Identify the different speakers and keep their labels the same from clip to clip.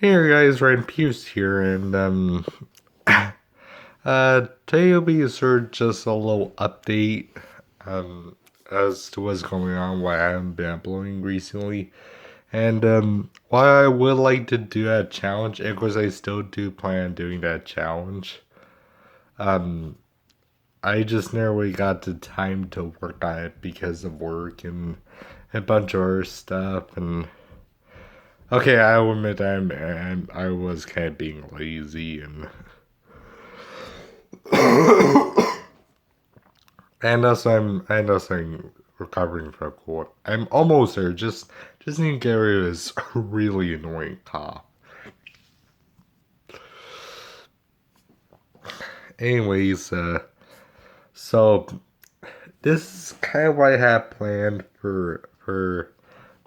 Speaker 1: Hey guys, Ryan Pierce here, and today will be sort of just a little update um as to what's going on, why I haven't been uploading recently, and why I would like to do that challenge. Of course, I still do plan on doing that challenge. Um, I just never really got the time to work on it because of work and a bunch of other stuff, and okay, I will admit I was kind of being lazy and also I'm recovering from a cold. I'm almost there. Just need to get rid of this really annoying cough. Anyways, so this is kind of what I have planned for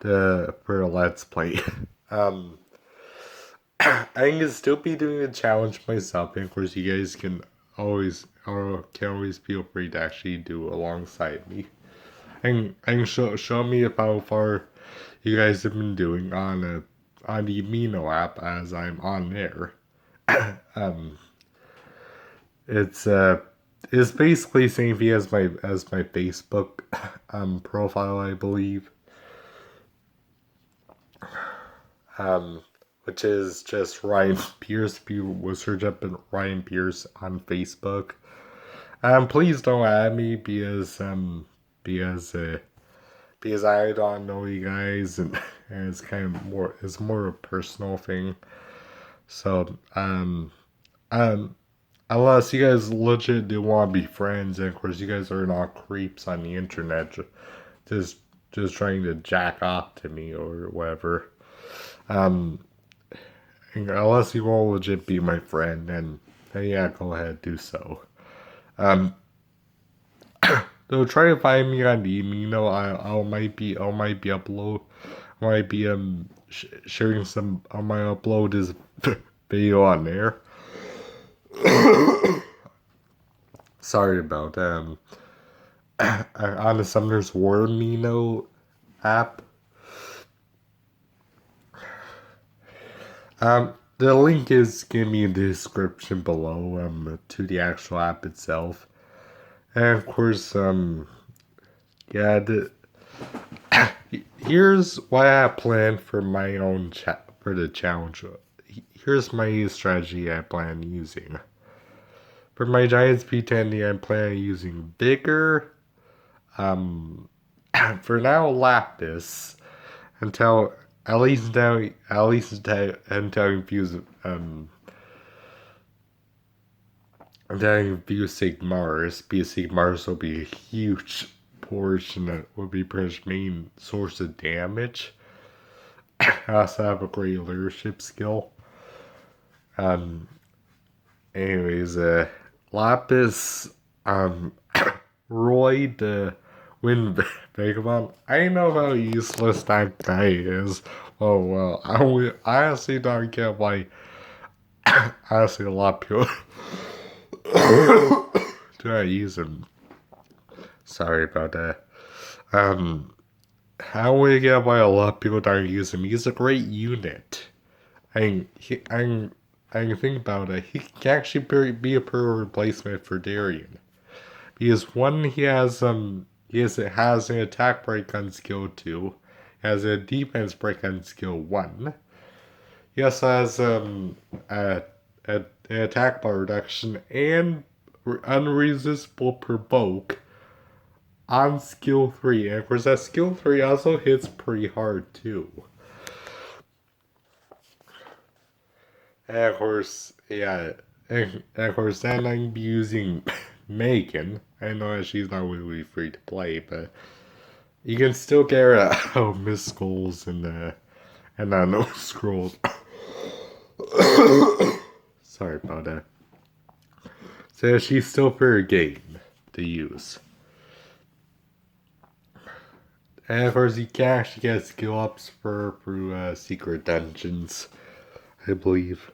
Speaker 1: the Let's Play. um, I can still be doing the challenge myself, and of course you guys can always feel free to actually do alongside me. And show me how far you guys have been doing on the Amino app as I'm on there. um, it's it's basically same thing as my Facebook profile, I believe. Um, which is just Ryan Pierce. If you will search up Ryan Pierce on Facebook. Please don't add me because because I don't know you guys, and it's kind of more a personal thing. So unless you guys legit do want to be friends, and of course you guys are not creeps on the internet, just just trying to jack off to me or whatever. Um, unless you will legit be my friend, then yeah, go ahead do so. Um, so try to find me on the email. I might be upload might be sharing some. I might upload this video on there. Sorry about on the Summoner's War Mino app. The link is gonna be in the description below to the actual app itself, and of course yeah here's what I planned for my own for the challenge. Here's my strategy I plan using. For my Giants P10, I plan on using bigger, um, for now Lapis until until infuse until infuse Sigmars, because Sigmars will be a huge portion that will be pretty much main source of damage. I also have a great leadership skill. Um, anyways, Lapis, Roy the Wind Vagabond. I know how useless that guy is. Oh well, I honestly don't get why. Honestly, a lot of people do not use him. Sorry about that. Um, I don't get why a lot of people don't use him. He's a great unit. I think about it. He can actually be a per replacement for Darien. Because one, has an attack break on skill 2, has a defense break on skill 1. He also has an attack bar reduction and unresistible provoke on skill 3. And of course that skill 3 also hits pretty hard too. And of course, yeah, and of course then I'm using Megan. I know that she's not really free to play, but you can still get her Miss Skulls and no scrolls. Sorry about that. So she's still fair game to use. And of course you can actually get skill ups through secret dungeons, I believe.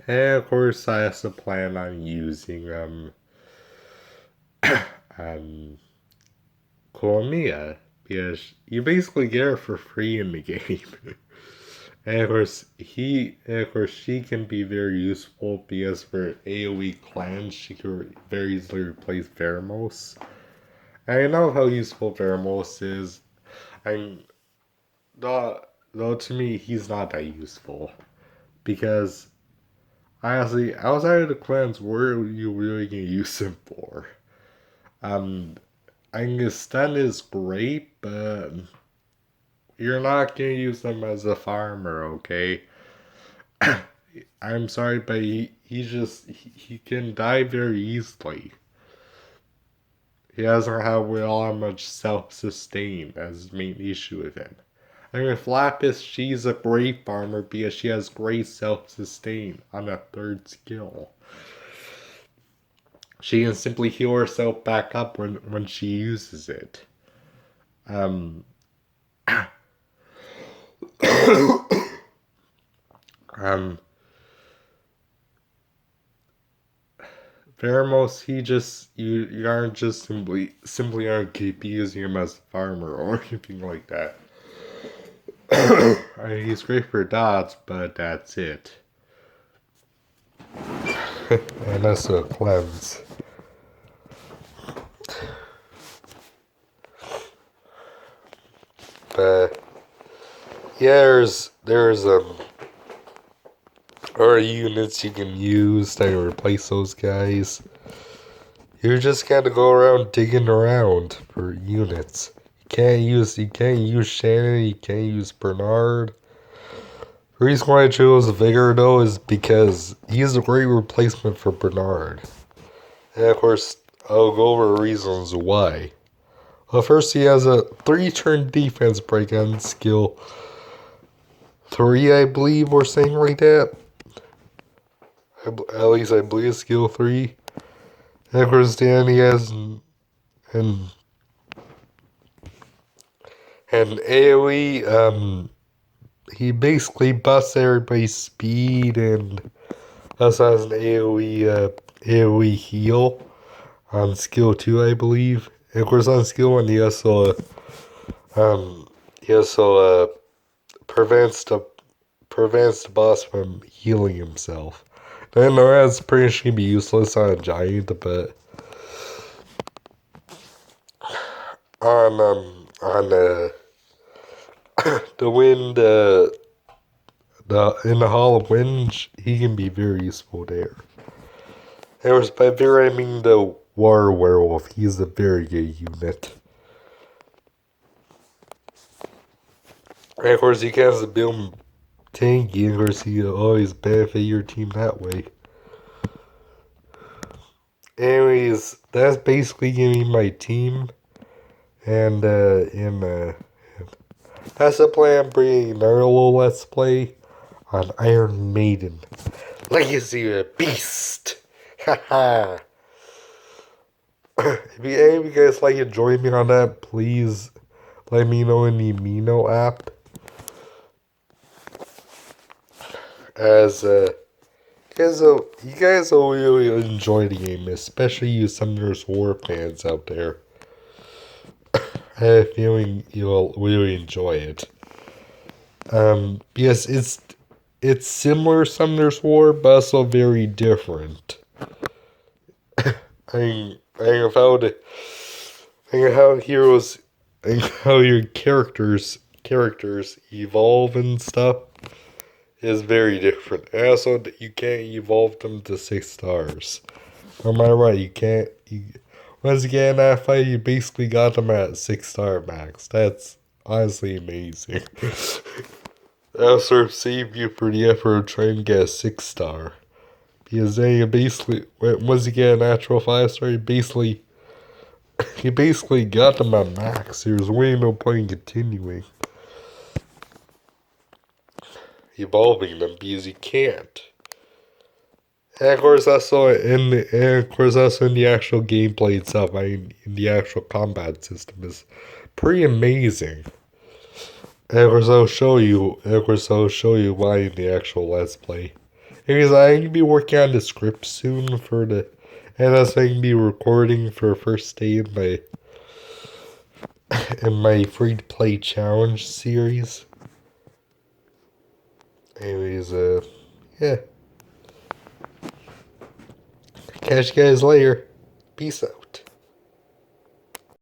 Speaker 1: And of course I also plan on using um Columbia, because you basically get her for free in the game. And of course, she can be very useful because for AoE clans, she can very easily replace Veramos. And I know how useful Veramos is. I'm though to me, he's not that useful because honestly, outside of the clans, what are you really gonna use him for? Um, I mean, stun is great, but you're not gonna use them as a farmer, okay? I'm sorry, but he can die very easily. He doesn't have all that much self-sustain as his main issue with him. I mean, with Lapis, she's a great farmer because she has great self-sustain on a third skill. She can simply heal herself back up when she uses it. Um, um, Veramos, you aren't just simply aren't keep using him as a farmer or anything like that. I mean, he's great for dots, but that's it. And that's a cleanse. But yeah, there's other units you can use to replace those guys. You just gotta go around digging around for units. You can't use Shannon, you can't use Bernard. The reason why I chose Vigor though is because he's a great replacement for Bernard. And of course, I'll go over reasons why. Well, first he has a 3-turn defense break on skill 3, I believe, or something like that. At least I believe it's skill 3. And of course, then he has and AoE. He basically busts everybody's speed and also has an AoE heal on skill 2, I believe. And of course, on skill 1, he also prevents the boss from healing himself. I know that's pretty much gonna be useless on a giant, but on the wind, in the Hall of Wind, he can be very useful there. And of course, by very I mean the Water Werewolf. He's a very good unit. And of course, you can also build tanky, and of course, you always benefit your team that way. Anyways, that's basically gonna be my team. And that's the plan. I'm bringing another little Let's Play on Iron Maiden. Legacy of the Beast! Haha! If you guys like to join me on that, please let me know in the Amino app. As you guys will really enjoy the game, especially you Summoner's War fans out there. I have a feeling you'll really enjoy it. Yes, it's similar to Summoner's War, but also very different. I mean how your characters evolve and stuff is very different. And also, you can't evolve them to 6 stars. Am I right? You can't. Once again, that fight, you basically got them at 6-star max. That's honestly amazing. That'll sort of save you for the effort of trying to get a 6-star. Because then you basically, once you get a natural 5-star, you basically got them at max. There's really no point in continuing evolving them because you can't. And of course, also in the actual gameplay itself, I mean, in the actual combat system is pretty amazing. And of course, I'll show you why in the actual Let's Play. Because I'm gonna be working on the script soon and that's I'm gonna be recording for first day in my in my free-to-play challenge series. Anyways, yeah. Catch you guys later. Peace out.